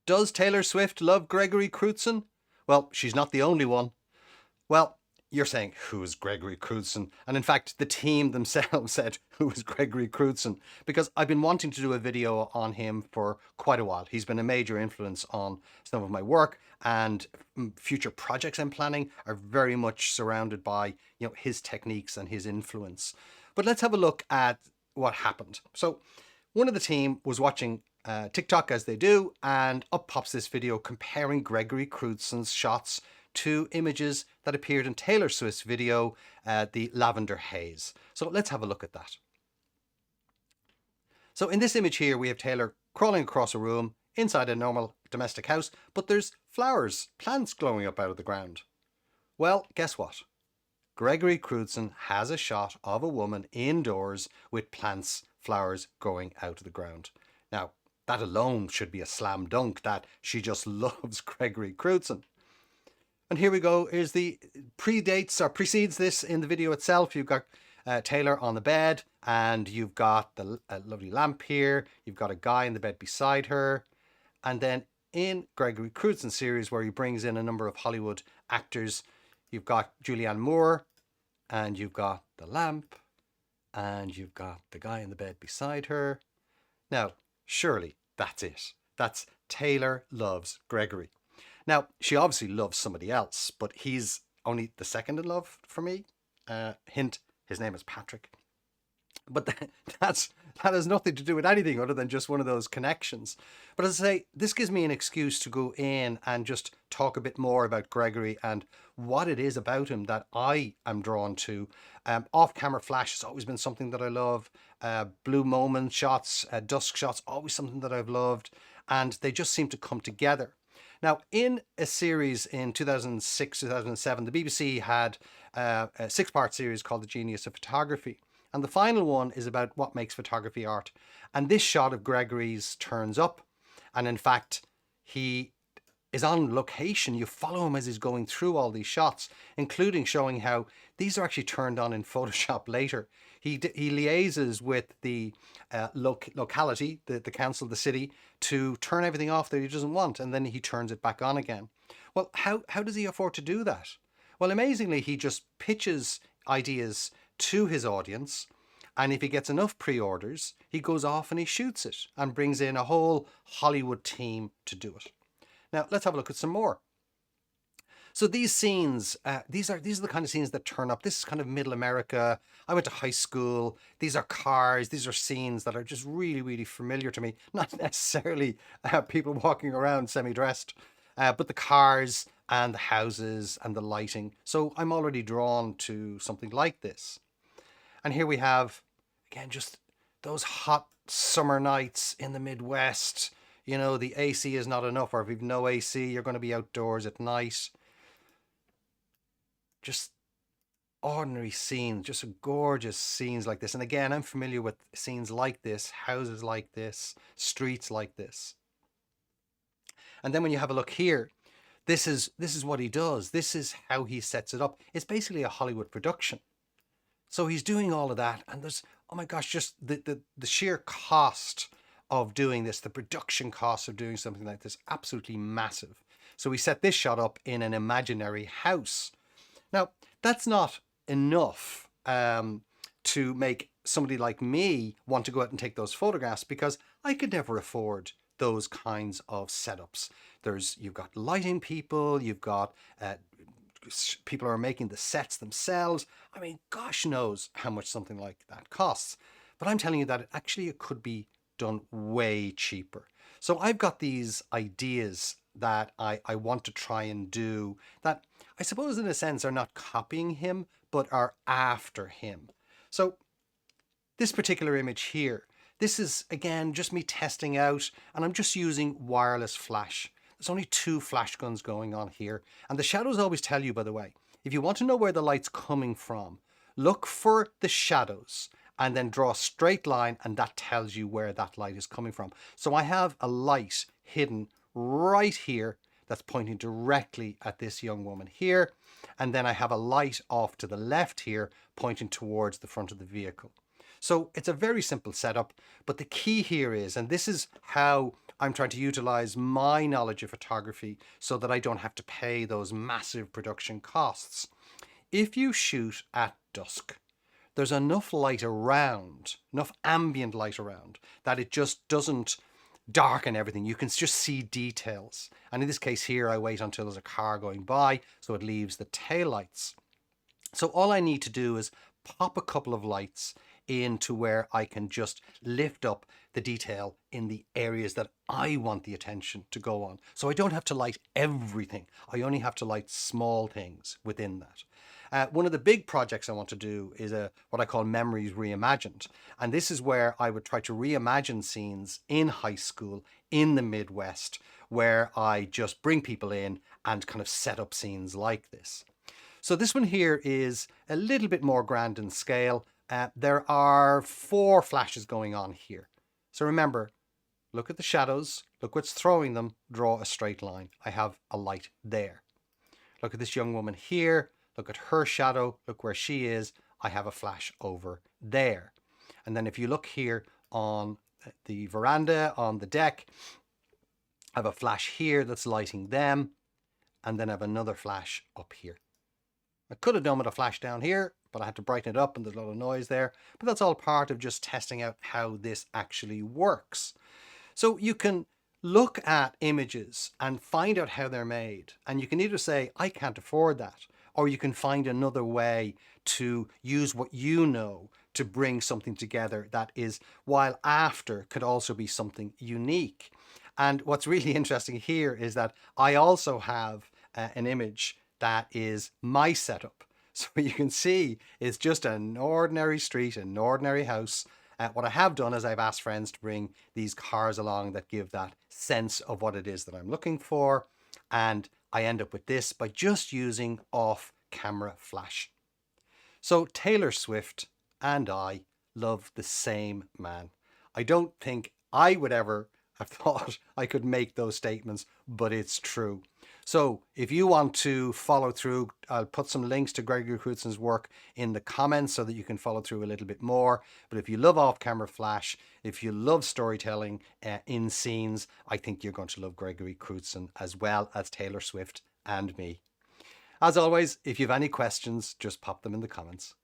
Does Taylor Swift love Gregory Crewdson? Well, she's not the only one. Well, you're saying, who is Gregory Crewdson? And in fact, the team themselves said, who is Gregory Crewdson? Because I've been wanting to do a video on him for quite a while. He's been a major influence on some of my work, and future projects I'm planning are very much surrounded by, his techniques and his influence. But let's have a look at what happened. So one of the team was watching TikTok, as they do, and up pops this video comparing Gregory Crewdson's shots to images that appeared in Taylor Swift's video, the Lavender Haze. So let's have a look at that. So in this image here, we have Taylor crawling across a room inside a normal domestic house, but there's flowers, plants glowing up out of the ground. Well, guess what? Gregory Crewdson has a shot of a woman indoors with plants, flowers growing out of the ground. Now, that alone should be a slam dunk that she just loves Gregory Crewdson. And here we go. Here's the precedes this in the video itself. You've got Taylor on the bed, and you've got the lovely lamp here. You've got a guy in the bed beside her. And then in Gregory Crewdson's series, where he brings in a number of Hollywood actors, you've got Julianne Moore, and you've got the lamp, and you've got the guy in the bed beside her. Now, surely that's it. That's Taylor loves Gregory. Now, she obviously loves somebody else, but he's only the second in love for me. Hint, his name is Patrick. But that has nothing to do with anything other than just one of those connections. But as I say, this gives me an excuse to go in and just talk a bit more about Gregory and what it is about him that I am drawn to. Off-camera flash has always been something that I love. Blue moment shots, dusk shots, always something that I've loved. And they just seem to come together. Now, in a series in 2006, 2007, the BBC had a 6-part series called The Genius of Photography. And the final one is about what makes photography art. And this shot of Gregory's turns up. And in fact, he is on location. You follow him as he's going through all these shots, including showing how these are actually turned on in Photoshop later. He liaises with the locality, the council, the city, to turn everything off that he doesn't want, and then he turns it back on again. Well, how does he afford to do that? Well, amazingly, he just pitches ideas to his audience, and if he gets enough pre-orders, he goes off and he shoots it and brings in a whole Hollywood team to do it. Now, let's have a look at some more. So these scenes, these are the kind of scenes that turn up. This is kind of middle America. I went to high school. These are cars. These are scenes that are just really, really familiar to me. Not necessarily people walking around semi-dressed, but the cars and the houses and the lighting. So I'm already drawn to something like this. And here we have, again, just those hot summer nights in the Midwest. You know, the AC is not enough, or if you've no AC, you're going to be outdoors at night. Just ordinary scenes, just gorgeous scenes like this. And again, I'm familiar with scenes like this, houses like this, streets like this. And then when you have a look here, this is what he does. This is how he sets it up. It's basically a Hollywood production. So he's doing all of that, and there's, oh my gosh, just the sheer cost of doing this, the production cost of doing something like this, absolutely massive. So we set this shot up in an imaginary house. Now, that's not enough to make somebody like me want to go out and take those photographs, because I could never afford those kinds of setups. You've got lighting people, you've got people are making the sets themselves. I mean, gosh knows how much something like that costs. But I'm telling you that it could be done way cheaper. So I've got these ideas that I want to try and do that I suppose in a sense are not copying him, but are after him. So this particular image here, this is again just me testing out, and I'm just using wireless flash. There's only 2 flash guns going on here. And the shadows always tell you, by the way, if you want to know where the light's coming from, look for the shadows and then draw a straight line, and that tells you where that light is coming from. So I have a light hidden right here that's pointing directly at this young woman here. And then I have a light off to the left here pointing towards the front of the vehicle. So it's a very simple setup, but the key here is, and this is how I'm trying to utilize my knowledge of photography so that I don't have to pay those massive production costs. If you shoot at dusk, there's enough light around, enough ambient light around, that it just doesn't darken everything. You can just see details. And in this case here, I wait until there's a car going by, so it leaves the taillights. So all I need to do is pop a couple of lights into where I can just lift up the detail in the areas that I want the attention to go on. So I don't have to light everything. I only have to light small things within that. One of the big projects I want to do is what I call Memories Reimagined. And this is where I would try to reimagine scenes in high school, in the Midwest, where I just bring people in and kind of set up scenes like this. So this one here is a little bit more grand in scale. There are 4 flashes going on here. So remember, look at the shadows, look what's throwing them, draw a straight line. I have a light there. Look at this young woman here, look at her shadow, look where she is, I have a flash over there. And then if you look here on the veranda, on the deck, I have a flash here that's lighting them, and then I have another flash up here. I could have done with a flash down here, but I had to brighten it up and there's a lot of noise there. But that's all part of just testing out how this actually works. So you can look at images and find out how they're made. And you can either say, I can't afford that, or you can find another way to use what you know to bring something together that is, while after, could also be something unique. And what's really interesting here is that I also have an image that is my setup. So you can see it's just an ordinary street, an ordinary house. What I have done is I've asked friends to bring these cars along that give that sense of what it is that I'm looking for. And I end up with this by just using off-camera flash. So Taylor Swift and I love the same man. I don't think I would ever have thought I could make those statements, but it's true. So if you want to follow through, I'll put some links to Gregory Crewdson's work in the comments so that you can follow through a little bit more. But if you love off-camera flash, if you love storytelling in scenes, I think you're going to love Gregory Crewdson as well as Taylor Swift and me. As always, if you have any questions, just pop them in the comments.